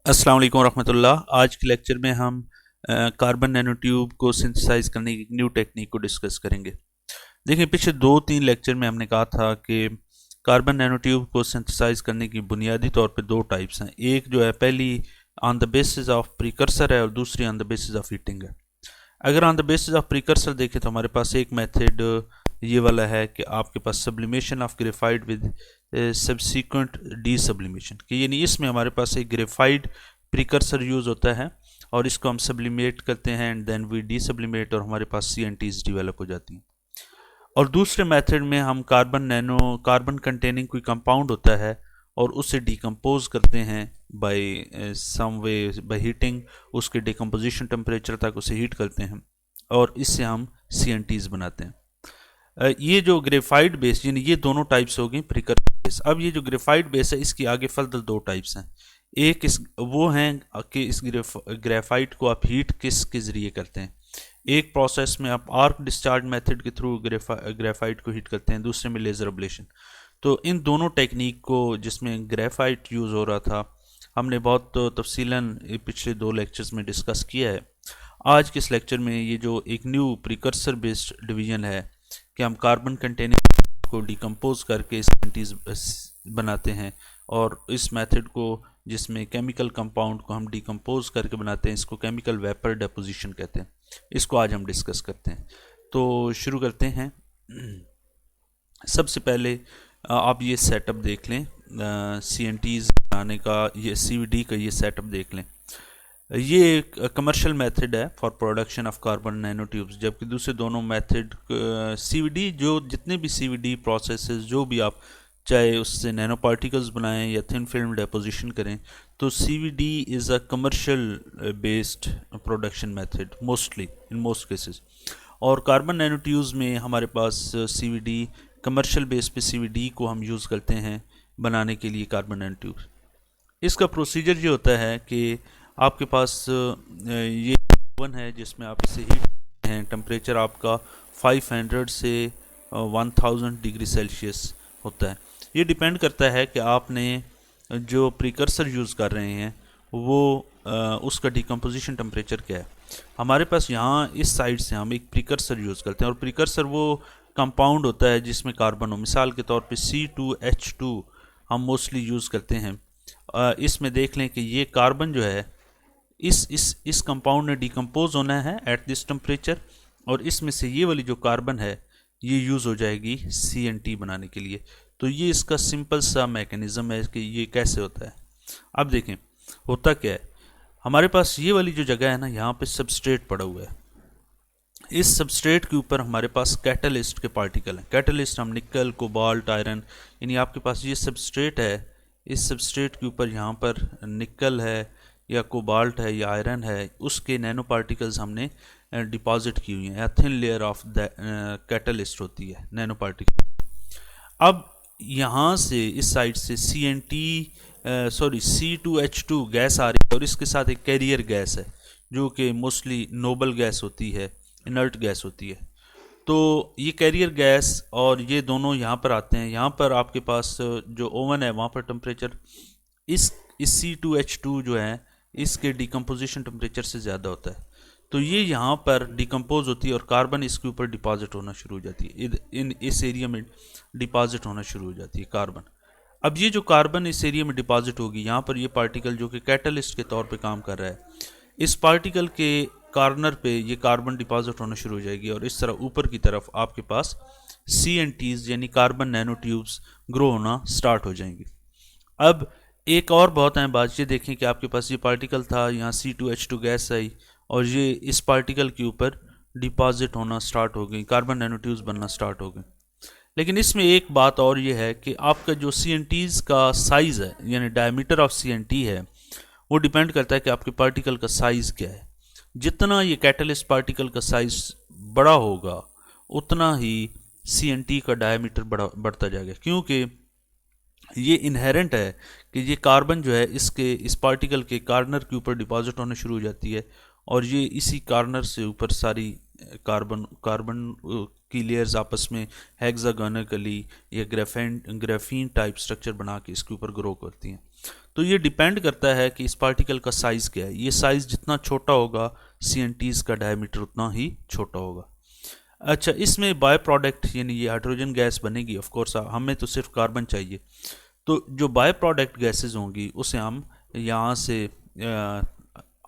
अस्सलाम वालेकुम रहमतुल्लाह। आज के लेक्चर में हम कार्बन नैनोट्यूब को सिंथेसाइज करने की न्यू टेक्निक को डिस्कस करेंगे। देखिए, पिछले 2-3 लेक्चर में हमने कहा था कि कार्बन नैनोट्यूब को सिंथेसाइज करने की बुनियादी तौर पे दो टाइप्स हैं। एक जो है पहली on the basis of precursor है और दूसरी on the basis of heating है। अगर on the basis of precursor देखें तो हमारे पास एक मेथड ये वाला है कि आपके पास sublimation of graphite with subsequent desublimation, कि यानी इसमें हमारे पास एक ग्रेफाइट प्रीकर्सर यूज़ होता है और इसको हम सब्लिमेट करते हैं and then we desublimate और हमारे पास CNTs डेवलप हो जाती हैं। और दूसरे मेथड में हम कार्बन कंटेनिंग कोई कंपाउंड होता है और उसे डिकम्पोज करते हैं by some way, by heating, उसके डिकम्पोजिशन टेम्परेचर तक उसे हीट करते हैं और इससे हम CNTs बनाते हैं। ये जो ग्रेफाइट बेस, यानी ये दोनों टाइप्स हो गई प्रिकर्सर बेस। अब ये जो ग्रेफाइट बेस है इसकी आगे फर्दर दो टाइप्स हैं। एक वो हैं कि इस ग्रेफाइट को आप हीट के ज़रिए करते हैं। एक प्रोसेस में आप आर्क डिस्चार्ज मेथड के थ्रू ग्रेफाइट को हीट करते हैं, दूसरे में लेज़र अब्लेशन। तो इन दोनों टेक्निक को, जिसमें ग्रेफाइट यूज़ हो रहा था, हमने बहुत तफसीलन पिछले 2 लेक्चर्स में डिस्कस किया है। आज के इस लेक्चर में ये जो एक न्यू प्रिकर्सर बेस्ड डिवीजन है कि हम कार्बन कंटेनिंग को डिकम्पोज करके CNTs बनाते हैं, और इस मेथड को, जिसमें केमिकल कंपाउंड को हम डिकम्पोज करके बनाते हैं, इसको केमिकल वेपर डेपोजिशन कहते हैं। इसको आज हम डिस्कस करते हैं। तो शुरू करते हैं। सबसे पहले आप ये सेटअप देख लें, CNTs बनाने का, ये CVD का ये सेटअप देख लें। ये एक कमर्शियल मेथड है for production of carbon nano tubes, जबकि दूसरे दोनों मेथड CVD, जो जितने भी CVD प्रोसेसेस, जो भी आप चाहे उससे नैनो पार्टिकल्स बनाएं या थिन फिल्म डेपोजिशन करें, तो CVD is a commercial based production method mostly, in most cases. और कार्बन नैनो ट्यूब्स में हमारे पास CVD, कमर्शियल बेस पे CVD को हम यूज़ करते हैं बनाने के लिए कार्बन नैनो ट्यूब्स। इसका प्रोसीजर ये होता है कि आपके पास ये ओवन है जिसमें आप इसे हीट करते हैं। टेम्परेचर आपका 500 से 1000 डिग्री सेल्सियस होता है। ये डिपेंड करता है कि आपने जो प्रिकर्सर यूज़ कर रहे हैं वो उसका डिकम्पोजिशन टेम्परेचर क्या है। हमारे पास यहाँ इस साइड से हम एक प्रिकर्सर यूज़ करते हैं, और प्रिकर्सर वो कंपाउंड होता है जिसमें कार्बन हो। मिसाल के तौर पे C2H2 हम मोस्टली यूज़ करते हैं। इसमें देख लें कि ये कार्बन जो है, इस कंपाउंड ने डिकम्पोज होना है एट दिस टेम्परेचर, और इसमें से ये वाली जो कार्बन है ये यूज़ हो जाएगी CNT बनाने के लिए। तो ये इसका सिंपल सा मैकेनिज़्म है कि ये कैसे होता है। अब देखें होता क्या है। हमारे पास ये वाली जो जगह है ना, यहाँ पे सबस्ट्रेट पड़ा हुआ है। इस सबस्ट्रेट के ऊपर हमारे पास कैटलिस्ट के पार्टिकल हैं। कैटलिस्ट हम निकल, कोबाल्ट, आयरन, यानी आपके पास ये सबस्ट्रेट है। इस सबस्ट्रेट के ऊपर यहाँ पर निकल है या कोबाल्ट है या आयरन है, उसके नैनो पार्टिकल्स हमने डिपॉजिट की हुई हैं, या thin layer of the catalyst होती है नैनो पार्टिकल। अब यहाँ से इस साइड से C2H2 गैस आ रही है, और इसके साथ एक कैरियर गैस है जो कि मोस्टली नोबल गैस होती है, इनर्ट गैस होती है। तो ये कैरियर गैस और ये दोनों यहाँ पर आते हैं। यहाँ पर आपके पास जो ओवन है वहाँ पर टेम्परेचर इस C2H2 जो है इसके डिकम्पोजिशन टेम्परेचर से ज़्यादा होता है। तो ये यहाँ पर डिकम्पोज होती है और कार्बन इसके ऊपर डिपॉजिट होना शुरू हो जाती है। इस एरिया में डिपॉजिट होना शुरू हो जाती है कार्बन। अब ये जो कार्बन इस एरिया में डिपॉजिट होगी, यहाँ पर ये पार्टिकल जो कि कैटलिस्ट के तौर पे काम कर रहा है, इस पार्टिकल के कॉर्नर पे ये कार्बन डिपॉजिट होना शुरू हो जाएगी, और इस तरह ऊपर की तरफ आपके पास CNTs यानी कार्बन नैनो ट्यूब्स ग्रो होना स्टार्ट हो जाएंगी। अब एक और बहुत अहम बात ये देखें कि आपके पास ये पार्टिकल था, यहाँ C2H2 गैस आई और ये इस पार्टिकल के ऊपर डिपॉजिट होना स्टार्ट हो गई, कार्बन नैनो ट्यूब्स बनना स्टार्ट हो गए। लेकिन इसमें एक बात और ये है कि आपका जो CNTs का साइज़ है, यानी डायमीटर ऑफ CNT है, वो डिपेंड करता है कि आपके पार्टिकल का साइज़ क्या है। जितना ये कैटलिस्ट पार्टिकल का साइज़ बड़ा होगा उतना ही CNT का डायमीटर बढ़ता जाएगा, क्योंकि ये इनहेरेंट है कि ये कार्बन जो है इस पार्टिकल के कॉर्नर के ऊपर डिपॉजिट होने शुरू हो जाती है, और ये इसी कॉर्नर से ऊपर सारी कार्बन की लेयर्स आपस में हेक्सागोनली या ग्राफीन टाइप स्ट्रक्चर बना के इसके ऊपर ग्रो करती हैं। तो ये डिपेंड करता है कि इस पार्टिकल का साइज़ क्या है। ये साइज़ जितना छोटा होगा CNTs का डायमीटर उतना ही छोटा होगा। अच्छा, इसमें बाय प्रोडक्ट यानी ये हाइड्रोजन गैस बनेगी। ऑफ कोर्स हमें तो सिर्फ कार्बन चाहिए, तो जो बाय प्रोडक्ट गैसेस होंगी उसे हम यहाँ से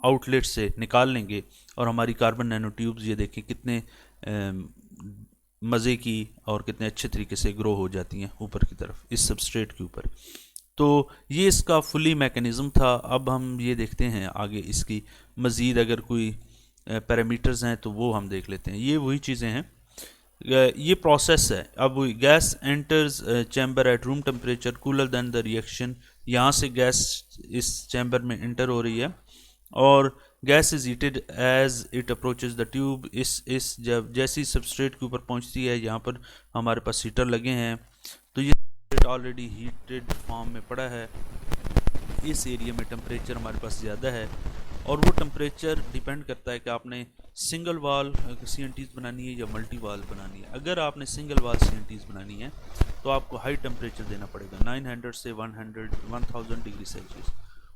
आउटलेट से निकाल लेंगे और हमारी कार्बन नैनो ट्यूब्स ये देखें कितने मज़े की और कितने अच्छे तरीके से ग्रो हो जाती हैं ऊपर की तरफ इस सबस्ट्रेट के ऊपर। तो ये इसका फुली मैकेनिज़्म था। अब हम ये देखते हैं आगे इसकी मज़ीद अगर कोई पैरामीटर्स हैं तो वो हम देख लेते हैं। ये वही चीज़ें हैं, ये प्रोसेस है। अब gas enters chamber at room temperature cooler than the reaction. यहाँ से गैस इस चैम्बर में एंटर हो रही है और gas is heated as it approaches the tube. इस जब जैसी सबस्ट्रेट के ऊपर पहुँचती है, यहाँ पर हमारे पास हीटर लगे हैं, तो ये सबस्ट्रेट ऑलरेडी हीटेड फॉर्म में पड़ा है। इस एरिया में टेम्परेचर हमारे पास ज़्यादा है और वो टेम्परेचर डिपेंड करता है कि आपने सिंगल वाल CNTs बनानी है या मल्टी वाल बनानी है। अगर आपने सिंगल वाल CNTs बनानी है तो आपको हाई टेम्परेचर देना पड़ेगा 900 से 1000 डिग्री सेल्सियस,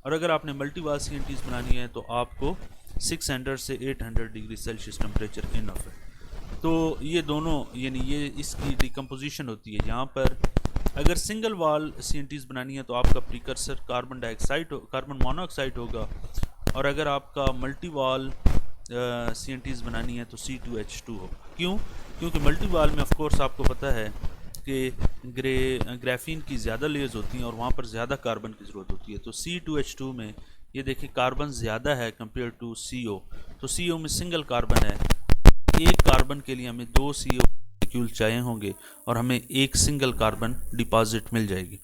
और अगर आपने मल्टी वाल CNTs बनानी है तो आपको 600 से 800 डिग्री सेल्सियस टेम्परेचर इनफ है। तो ये दोनों यानी ये इसकी डिकम्पोजिशन होती है। यहाँ पर अगर सिंगल वाल CNTs बनानी है तो आपका प्रीकर्सर कार्बन मोनोऑक्साइड होगा, और अगर आपका मल्टी वाल CNTs बनानी है तो C2H2 होगा। क्यों? क्योंकि मल्टी वाल में ऑफ कोर्स आपको पता है कि ग्राफीन की ज़्यादा लेयर्स होती हैं और वहाँ पर ज़्यादा कार्बन की ज़रूरत होती है। तो C2H2 में ये देखिए कार्बन ज़्यादा है कंपेयर टू CO। तो CO में सिंगल कार्बन है, एक कार्बन के लिए हमें 2 CO मॉलिक्यूल चाहिए होंगे और हमें एक सिंगल कार्बन डिपॉजिट मिल जाएगी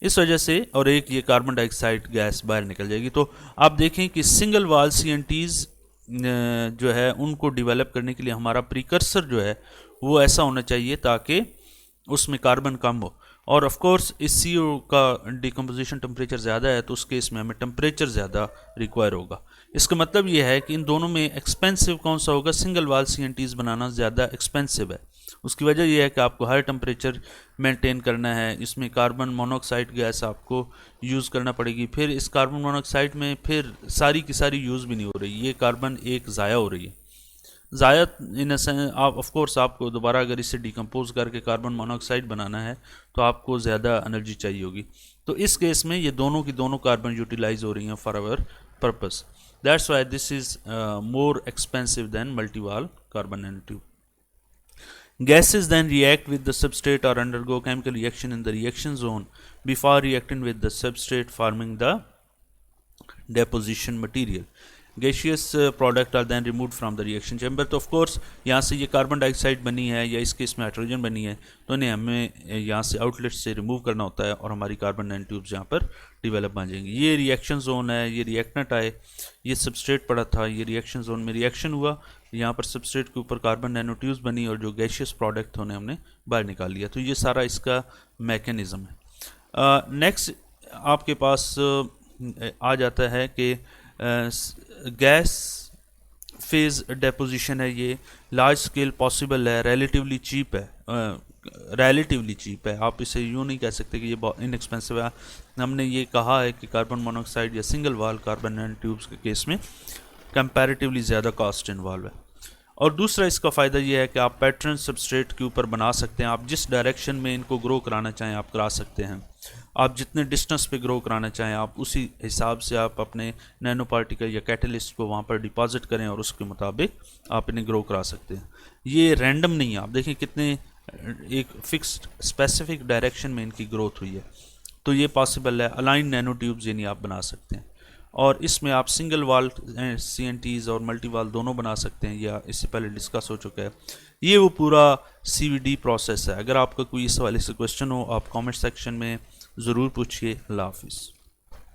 इस वजह से, और एक ये कार्बन डाइऑक्साइड गैस बाहर निकल जाएगी। तो आप देखें कि सिंगल वाल CNTs जो है उनको डेवलप करने के लिए हमारा प्रीकर्सर जो है वो ऐसा होना चाहिए ताकि उसमें कार्बन कम हो। और ऑफ कोर्स इस CO का डिकम्पोजिशन टेम्परेचर ज़्यादा है तो उस केस में हमें टेम्परेचर ज़्यादा रिक्वायर होगा। इसका मतलब ये है कि इन दोनों में एक्सपेंसिव कौन सा होगा? सिंगल वाल CNTs बनाना ज़्यादा एक्सपेंसिव है। उसकी वजह यह है कि आपको हाई टेम्परेचर मेंटेन करना है, इसमें कार्बन मोनोऑक्साइड गैस आपको यूज़ करना पड़ेगी। फिर इस कार्बन मोनोऑक्साइड में फिर सारी की सारी यूज़ भी नहीं हो रही, ये कार्बन एक ज़ाया हो रही है। ज़ाया इन आप ऑफ कोर्स आपको दोबारा अगर इसे डिकम्पोज करके कार्बन मोनोऑक्साइड बनाना है तो आपको ज़्यादा एनर्जी चाहिए होगी। तो इस केस में ये दोनों की दोनों कार्बन यूटिलाइज हो रही हैं for our purpose. That's why this is more expensive than multi wall carbon nanotube. Gases then react with the substrate or undergo chemical reaction in the reaction zone before reacting with the substrate, forming the deposition material. Gaseous product are then removed from the reaction chamber. तो of course यहाँ से ये carbon dioxide बनी है या इस case में hydrogen बनी है, तो इन्हें हमें यहाँ से आउटलेट से रिमूव करना होता है और हमारी कार्बन नैनो ट्यूब्स यहाँ पर डिवेलप बन जाएंगी। ये रिएक्शन जोन है, ये रिएक्टेंट आए, ये सबस्ट्रेट पड़ा था, ये रिएक्शन जोन में रिएक्शन हुआ, यहाँ पर सबस्ट्रेट के ऊपर कार्बन नैनो ट्यूब्स बनी और जो गैशियस प्रोडक्ट होने हमने बाहर निकाल लिया। तो ये सारा इसका मैकेनिज़्म है। नेक्स्ट आपके पास आ जाता है कि गैस फेज़ डेपोजिशन है। ये लार्ज स्केल पॉसिबल है, रिलेटिवली चीप है। आप इसे यूँ नहीं कह सकते कि ये इनएक्सपेंसिव है। हमने ये कहा है कि कार्बन मोनोऑक्साइड या सिंगल वाल कार्बन नैनो ट्यूब्स के केस में कंपैरेटिवली ज़्यादा कॉस्ट इन्वॉल्व है। और दूसरा इसका फ़ायदा ये है कि आप पैटर्न सबस्ट्रेट के ऊपर बना सकते हैं। आप जिस डायरेक्शन में इनको ग्रो कराना चाहें आप करा सकते हैं। आप जितने डिस्टेंस पे ग्रो कराना चाहें आप उसी हिसाब से आप अपने नैनो पार्टिकल या कैटलिस्ट को वहाँ पर डिपॉजिट करें और उसके मुताबिक आप इन्हें ग्रो करा सकते हैं। ये रैंडम नहीं है। आप देखें कितने एक फिक्स्ड स्पेसिफिक डायरेक्शन में इनकी ग्रोथ हुई है। तो ये पॉसिबल है। अलाइन नैनो ट्यूब्स यानी आप बना सकते हैं और इसमें आप सिंगल वाल CNTs और मल्टी वाल दोनों बना सकते हैं, या इससे पहले डिस्कस हो चुका है। ये वो पूरा CVD प्रोसेस है। अगर आपका कोई इस वाले से क्वेश्चन हो आप कमेंट सेक्शन में ज़रूर पूछिए। अल्लाह हाफिज़।